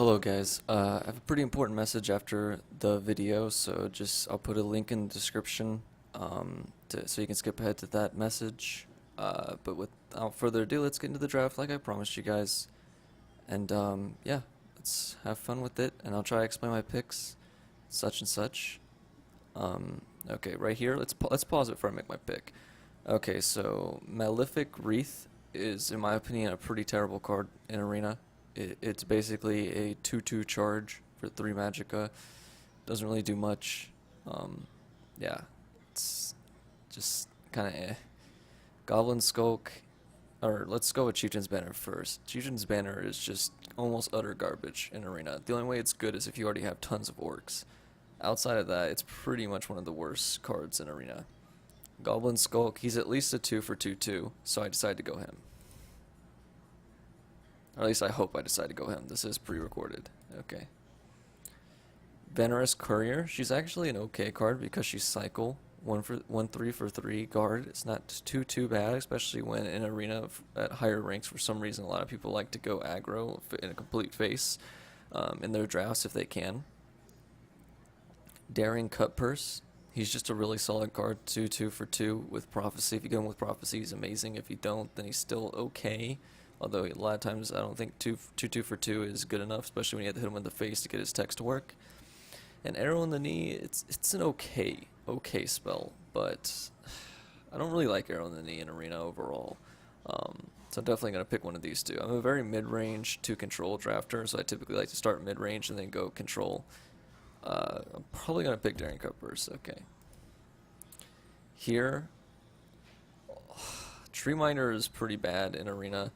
Hello guys, I have a pretty important message after the video, so I'll put a link in the description so you can skip ahead to that message. But without further ado, let's get into the draft like I promised you guys. And yeah, let's have fun with it, and I'll try to explain my picks, such and such. Okay, right here, let's pause it before I make my pick. Okay, so Malefic Wreath is, in my opinion, a pretty terrible card in Arena. It's basically a 2/2 charge for 3 magicka. Doesn't really do much. Yeah, it's just kind of eh. Goblin Skulk, or let's go with Chieftain's Banner first. Chieftain's Banner is just almost utter garbage in Arena. The only way it's good is if you already have tons of orcs. Outside of that, it's pretty much one of the worst cards in Arena. Goblin Skulk, he's at least a 2 for 2/2, so I decided to go him. Or at least I hope I decide to go him. This is pre-recorded. Okay. Venerous Courier. She's actually an okay card because she's cycle. 3 for 3 guard. It's not too bad, especially when in arena at higher ranks. For some reason, a lot of people like to go aggro in a complete face in their drafts if they can. Daring Cutpurse. He's just a really solid card. 2 for 2 with Prophecy. If you go in with Prophecy, he's amazing. If you don't, then he's still okay. Although a lot of times I don't think 2 for 2 is good enough, especially when you have to hit him in the face to get his text to work. And Arrow in the Knee, it's an okay spell, but I don't really like Arrow in the Knee in Arena overall. So I'm definitely going to pick one of these two. I'm a very mid-range to control drafter, so I typically like to start mid-range and then go control. I'm probably going to pick Daring Cutpurse. Okay. Here, Tree Miner is pretty bad in Arena.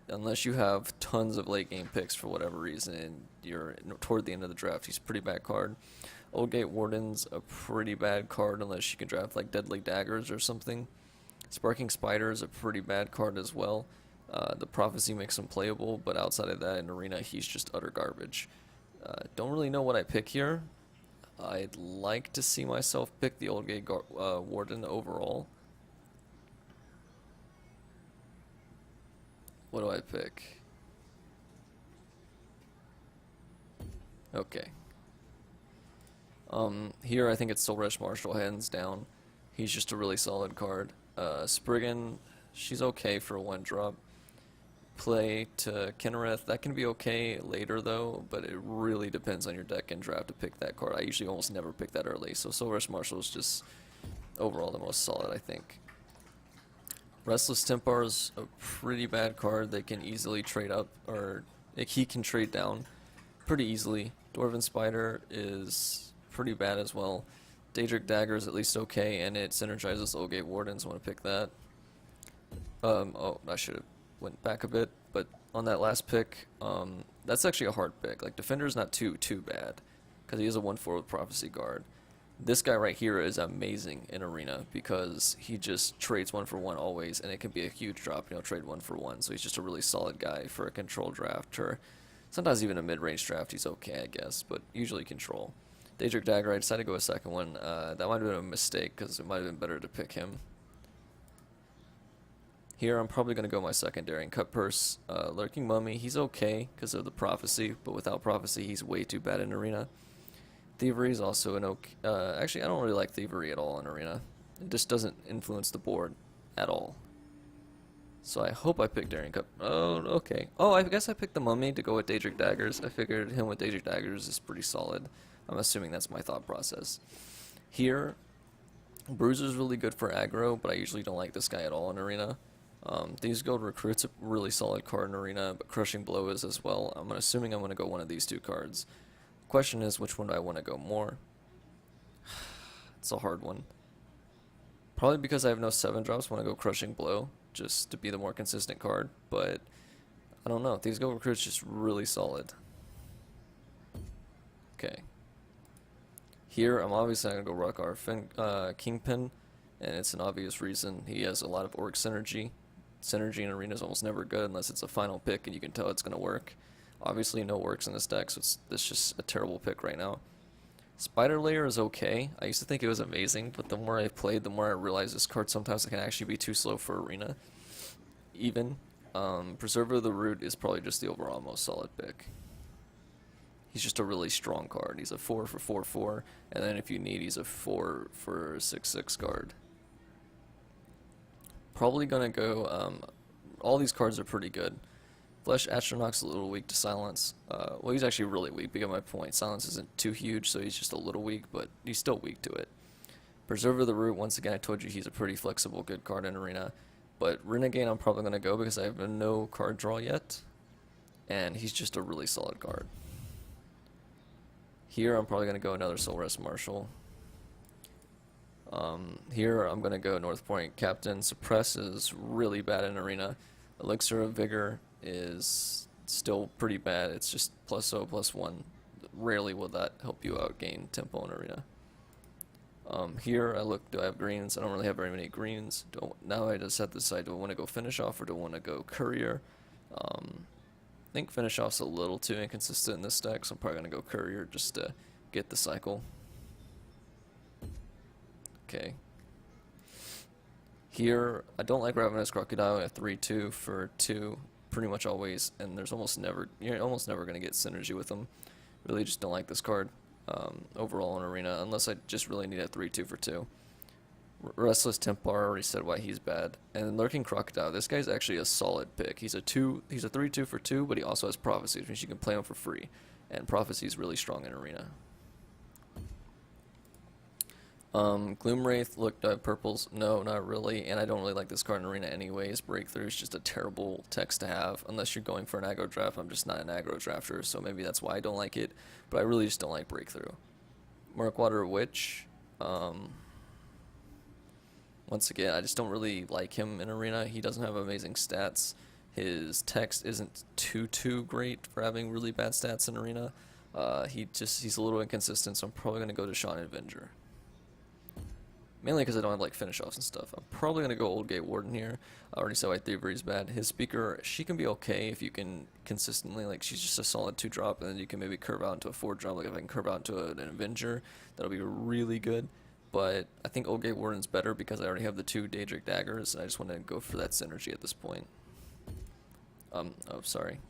Unless you have tons of late game picks for whatever reason and you're toward the end of the draft, he's a pretty bad card. Old Gate Warden's a pretty bad card unless you can draft like Deadly Daggers or something. Sparking Spider is a pretty bad card as well. The Prophecy makes him playable, but outside of that in Arena, he's just utter garbage. Don't really know what I pick here. I'd like to see myself pick the Old Gate Warden overall. What do I pick? Okay. Here I think it's Soulrush Marshall hands down. He's just a really solid card. Spriggan, she's okay for a 1-drop. Play to Kinnereth, that can be okay later though, but it really depends on your deck and draft to pick that card. I usually almost never pick that early, so Soulrush Marshall is just overall the most solid, I think. Restless Templar is a pretty bad card. They can easily trade up, or he can trade down pretty easily. Dwarven Spider is pretty bad as well. Daedric Dagger is at least okay, and it synergizes Old Gate Wardens. I want to pick that. Oh, I should have went back a bit, but on that last pick, that's actually a hard pick. Like, Defender's not too bad, because he is a 1/4 with Prophecy Guard. This guy right here is amazing in Arena because he just trades 1 for 1 always, and it can be a huge drop, trade 1 for 1. So he's just a really solid guy for a control draft, or sometimes even a mid-range draft. He's okay, I guess, but usually control. Daedric Dagger, I decided to go a second one. That might have been a mistake because it might have been better to pick him. Here I'm probably going to go my secondary and Cutpurse. Lurking Mummy, he's okay because of the Prophecy, but without Prophecy he's way too bad in Arena. Thievery is also an okay. Actually, I don't really like Thievery at all in Arena. It just doesn't influence the board at all. So I hope I picked Daring Cup. Oh, okay. Oh, I guess I picked the Mummy to go with Daedric Daggers. I figured him with Daedric Daggers is pretty solid. I'm assuming that's my thought process. Here, Bruiser's really good for aggro, but I usually don't like this guy at all in Arena. These Gold Recruit's a really solid card in Arena, but Crushing Blow is as well. I'm assuming I'm going to go one of these two cards. Question is, which one do I want to go more? It's a hard one. Probably because I have no 7-drops, I want to go Crushing Blow, just to be the more consistent card, but I don't know. These Gold Recruit's just really solid. Okay. Here, I'm obviously going to go Rockar Kingpin, and it's an obvious reason. He has a lot of Orc synergy. Synergy in Arena is almost never good unless it's a final pick and you can tell it's going to work. Obviously no works in this deck, so it's just a terrible pick right now. Spider Layer is okay. I used to think it was amazing, but the more I played, the more I realized this card sometimes can actually be too slow for Arena. Even. Preserver of the Root is probably just the overall most solid pick. He's just a really strong card. He's a 4 for 4/4, and then if you need, he's a 4 for 6/6 card. Probably gonna go. All these cards are pretty good. Flesh Astronaut's a little weak to Silence. Well, he's actually really weak, but you get my point. Silence isn't too huge, so he's just a little weak, but he's still weak to it. Preserver of the Root, once again, I told you he's a pretty flexible, good card in Arena. But Renegade I'm probably going to go because I have no card draw yet, and he's just a really solid card. Here I'm probably going to go another Soul Rest Marshal. Here I'm going to go North Point Captain. Suppress is really bad in Arena. Elixir of Vigor is still pretty bad. It's just +0/+1. Rarely will that help you out gain tempo in Arena. Here I look, do I have greens? I don't really have very many greens. Now I just have to decide, do I want to go Finish Off or do I want to go Courier? I think Finish Off's a little too inconsistent in this deck, so I'm probably going to go Courier just to get the cycle. Okay. Here, I don't like Ravenous Crocodile at 3/2 for 2 pretty much always, and you're almost never going to get synergy with them. Really just don't like this card overall in Arena, unless I just really need a 3/2 for 2. Restless Templar, already said why he's bad. And Lurking Crocodile, this guy's actually a solid pick. He's a 3/2 for 2, but he also has Prophecy, which means you can play him for free. And Prophecy is really strong in Arena. Gloomwraith, look, do I have purples? No, not really, and I don't really like this card in Arena anyways. Breakthrough is just a terrible text to have, unless you're going for an aggro draft. I'm just not an aggro drafter, so maybe that's why I don't like it, but I really just don't like Breakthrough. Murkwater Witch, once again, I just don't really like him in Arena. He doesn't have amazing stats. His text isn't too great for having really bad stats in Arena. He's a little inconsistent, so I'm probably going to go to Shawn Avenger. Mainly because I don't have like finish offs and stuff. I'm probably going to go Old Gate Warden here. I already said why Thievery's bad. His Speaker, she can be okay if you can consistently, like she's just a solid 2-drop, and then you can maybe curve out into a 4-drop. Like if I can curve out into an Avenger, that'll be really good. But I think Old Gate Warden's better because I already have the 2 Daedric Daggers, and I just want to go for that synergy at this point. Oh, sorry.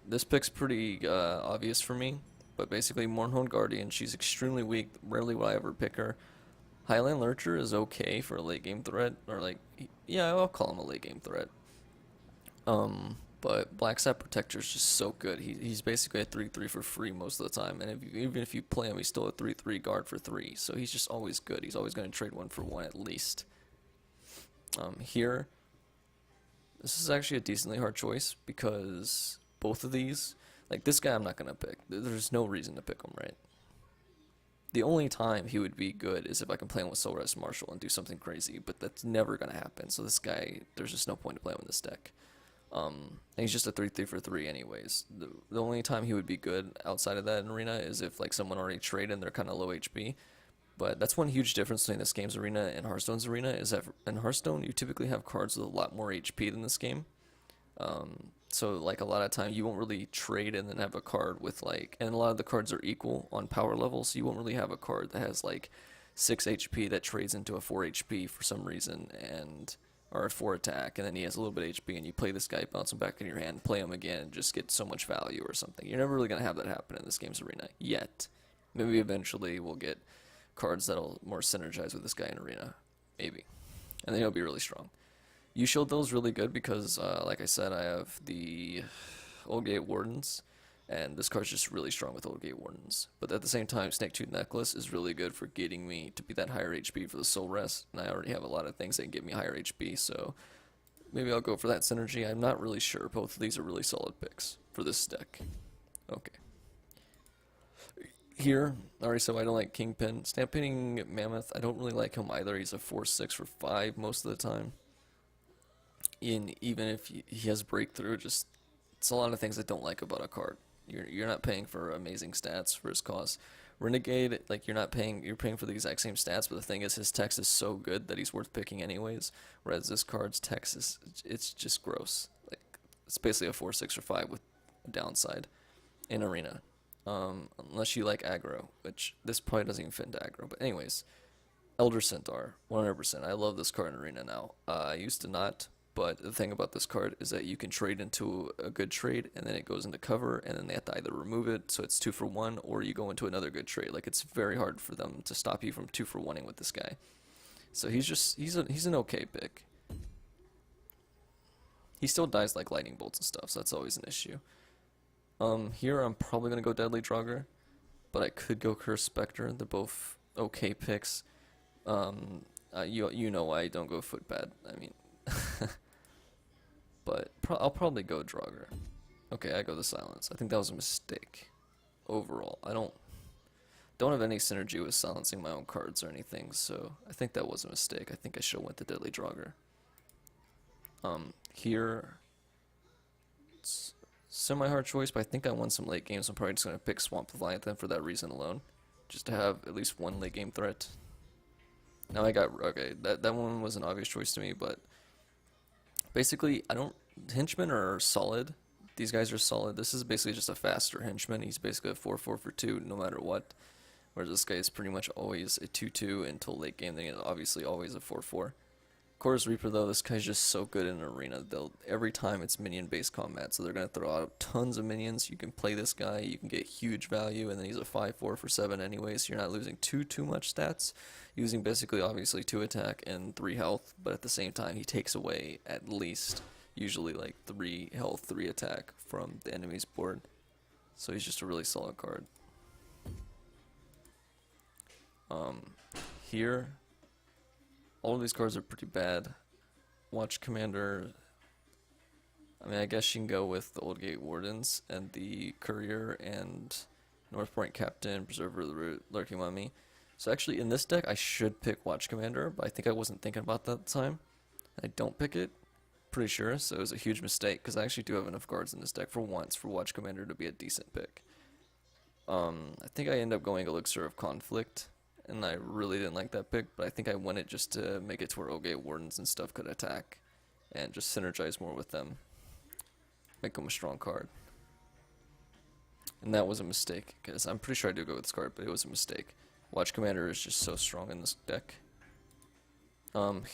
This pick's pretty obvious for me, but basically Mournhold Guardian, she's extremely weak. Rarely will I ever pick her. Highland Lurcher is okay for a late game threat, or like, yeah, I'll call him a late game threat. But Black Sap Protector is just so good. He's basically a 3/3 for free most of the time, and even if you play him, he's still a 3/3 guard for 3. So he's just always good. He's always going to trade 1 for 1 at least. Here, this is actually a decently hard choice because both of these, like this guy, I'm not going to pick. There's no reason to pick him, right? The only time he would be good is if I can play him with Soul Rest Marshal and do something crazy, but that's never going to happen. So this guy, there's just no point to play him in this deck. And he's just a 3/3 for 3 anyways. The only time he would be good outside of that in Arena is if like someone already traded and they're kind of low HP. But that's one huge difference between this game's Arena and Hearthstone's Arena, is that in Hearthstone you typically have cards with a lot more HP than this game. So like a lot of time you won't really trade and then have a card with like, and a lot of the cards are equal on power level, so you won't really have a card that has like 6 HP that trades into a 4 HP for some reason, and or a 4 attack, and then he has a little bit of HP, and you play this guy, bounce him back in your hand, play him again, and just get so much value or something. You're never really going to have that happen in this game's Arena yet. Maybe eventually we'll get cards that'll more synergize with this guy in Arena, maybe, and then he'll be really strong. U-Shield though is really good because, like I said, I have the Old Gate Wardens, and this card's just really strong with Old Gate Wardens. But at the same time, Snake Tooth Necklace is really good for getting me to be that higher HP for the Soul Rest, and I already have a lot of things that can get me higher HP, so maybe I'll go for that synergy. I'm not really sure. Both of these are really solid picks for this deck. Okay. Here, I already said I don't like Kingpin. Stampeding Mammoth, I don't really like him either. He's a 4/6 for 5 most of the time. And even if he has Breakthrough, just it's a lot of things I don't like about a card. You're not paying for amazing stats for his cost. Renegade, like you're paying for the exact same stats, but the thing is his text is so good that he's worth picking anyways. Whereas this card's text it's just gross. Like it's basically a 4/6 or 5 with a downside in Arena. Unless you like aggro, which this probably doesn't even fit into aggro. But anyways, Elder Centaur, 100%. I love this card in Arena now. I used to not. But the thing about this card is that you can trade into a good trade, and then it goes into cover, and then they have to either remove it, so it's 2-for-1, or you go into another good trade. Like, it's very hard for them to stop you from 2-for-1ing with this guy. So he's an okay pick. He still dies like lightning bolts and stuff, so that's always an issue. Here I'm probably gonna go Deadly Draugr, but I could go Curse Spectre. They're both okay picks. You know why I don't go Footpad. I mean, but I'll probably go Draugr. Okay, I go the Silence. I think that was a mistake overall. I don't have any synergy with silencing my own cards or anything, so I think that was a mistake. I think I should have went the Deadly Draugr. Here, it's semi-hard choice, but I think I won some late games. I'm probably just going to pick Swamp Leviathan for that reason alone, just to have at least one late game threat. Now okay, that one was an obvious choice to me, but basically, henchmen are solid. These guys are solid. This is basically just a faster henchman. He's basically a 4-4 for 2 no matter what. Whereas this guy is pretty much always a 2-2 until late game. Then he's obviously always a 4-4. Chorus Reaper though, this guy's just so good in an arena. Every time it's minion based combat, so they're gonna throw out tons of minions. You can play this guy, you can get huge value, and then he's a 5-4 for 7 anyway, so you're not losing too much stats. Using basically obviously 2 attack and 3 health, but at the same time he takes away at least usually like 3 health, 3 attack from the enemy's board. So he's just a really solid card. Here, all of these cards are pretty bad. Watch Commander, I mean, I guess you can go with the Old Gate Wardens and the Courier and North Point Captain, Preserver of the Root, Lurking Mummy. So actually in this deck I should pick Watch Commander, but I think I wasn't thinking about that at the time. I don't pick it, pretty sure, so it was a huge mistake, because I actually do have enough cards in this deck for once for Watch Commander to be a decent pick. I think I end up going Elixir of Conflict, and I really didn't like that pick, but I think I won it just to make it to where Old Gate Wardens and stuff could attack, and just synergize more with them. Make them a strong card. And that was a mistake, because I'm pretty sure I do go with this card, but it was a mistake. Watch Commander is just so strong in this deck.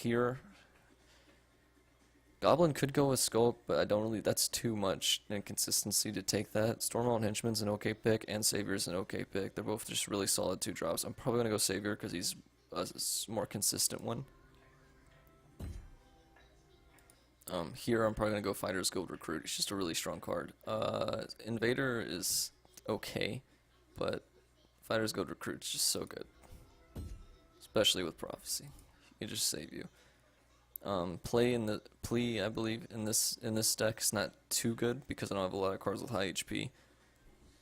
Here, Goblin could go with Skulk, but I don't really, that's too much inconsistency to take that. Stormbound Henchman's an okay pick, and Savior's an okay pick. They're both just really solid 2-drops. I'm probably going to go Savior because he's a more consistent one. Here I'm probably going to go Fighter's Guild Recruit. It's just a really strong card. Invader is okay, but Fighter's Guild Recruit is just so good. Especially with Prophecy. It just save you. Plea, I believe, in this deck is not too good because I don't have a lot of cards with high HP.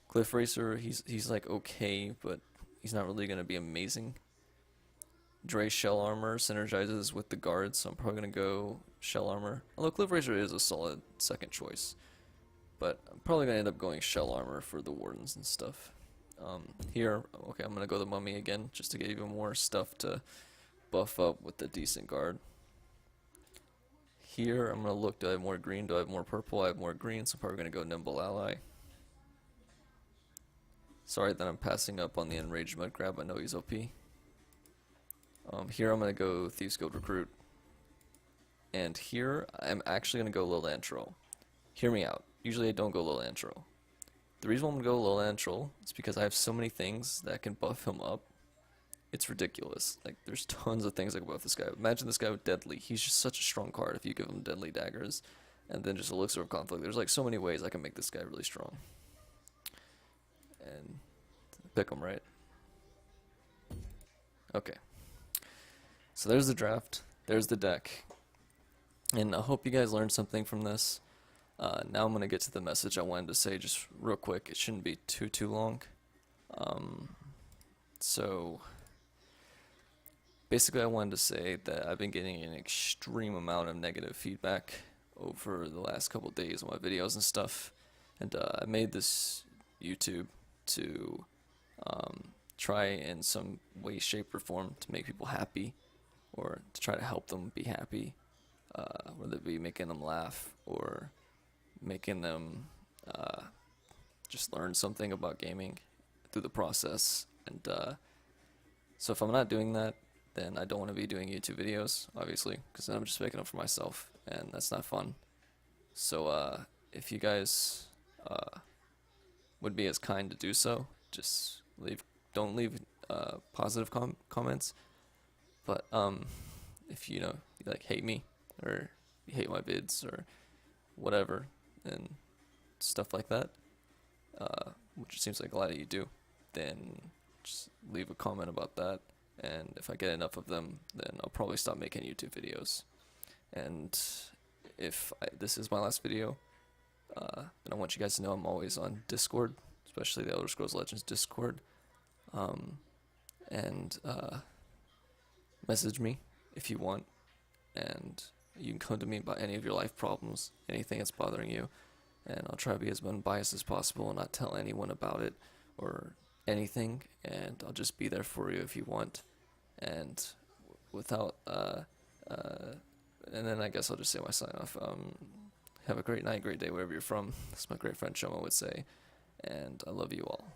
Cliff Racer, he's like okay, but he's not really gonna be amazing. Dre Shell Armor synergizes with the guards, so I'm probably gonna go Shell Armor. Although Cliff Racer is a solid second choice, but I'm probably gonna end up going Shell Armor for the Wardens and stuff. Here, okay, I'm gonna go the Mummy again just to get even more stuff to buff up with the decent guard. Here, I'm going to look, do I have more green, do I have more purple, I have more green, so I'm probably going to go Nimble Ally. Sorry that I'm passing up on the Enraged Mud Grab, I know he's OP. Here I'm going to go Thieves Guild Recruit. And here, I'm actually going to go Lilantro. Hear me out, usually I don't go Lilantro. The reason I'm going to go Lilantro is because I have so many things that can buff him up. It's ridiculous. Like, there's tons of things that can buff this guy. Imagine this guy with Deadly. He's just such a strong card if you give him Deadly Daggers. And then just Elixir of Conflict. There's like so many ways I can make this guy really strong. And pick him, right? Okay. So there's the draft. There's the deck. And I hope you guys learned something from this. Now I'm going to get to the message I wanted to say just real quick. It shouldn't be too long. So basically, I wanted to say that I've been getting an extreme amount of negative feedback over the last couple days on my videos and stuff, and I made this YouTube to try in some way, shape, or form to make people happy, or to try to help them be happy, whether it be making them laugh or making them just learn something about gaming through the process. And so if I'm not doing that, then I don't want to be doing YouTube videos, obviously, because then I'm just making them for myself, and that's not fun. So, if you guys would be as kind to do so, just don't leave positive comments. But if you like hate me or you hate my vids or whatever and stuff like that, which it seems like a lot of you do, then just leave a comment about that. And if I get enough of them, then I'll probably stop making YouTube videos. And if this is my last video, then I want you guys to know I'm always on Discord, especially the Elder Scrolls Legends Discord. And message me if you want, and you can come to me about any of your life problems, anything that's bothering you, and I'll try to be as unbiased as possible and not tell anyone about it or anything, and I'll just be there for you if you want. And without and then I guess I'll just say my sign off. Have a great night, great day, wherever you're from. That's my great friend Shoma would say, and I love you all.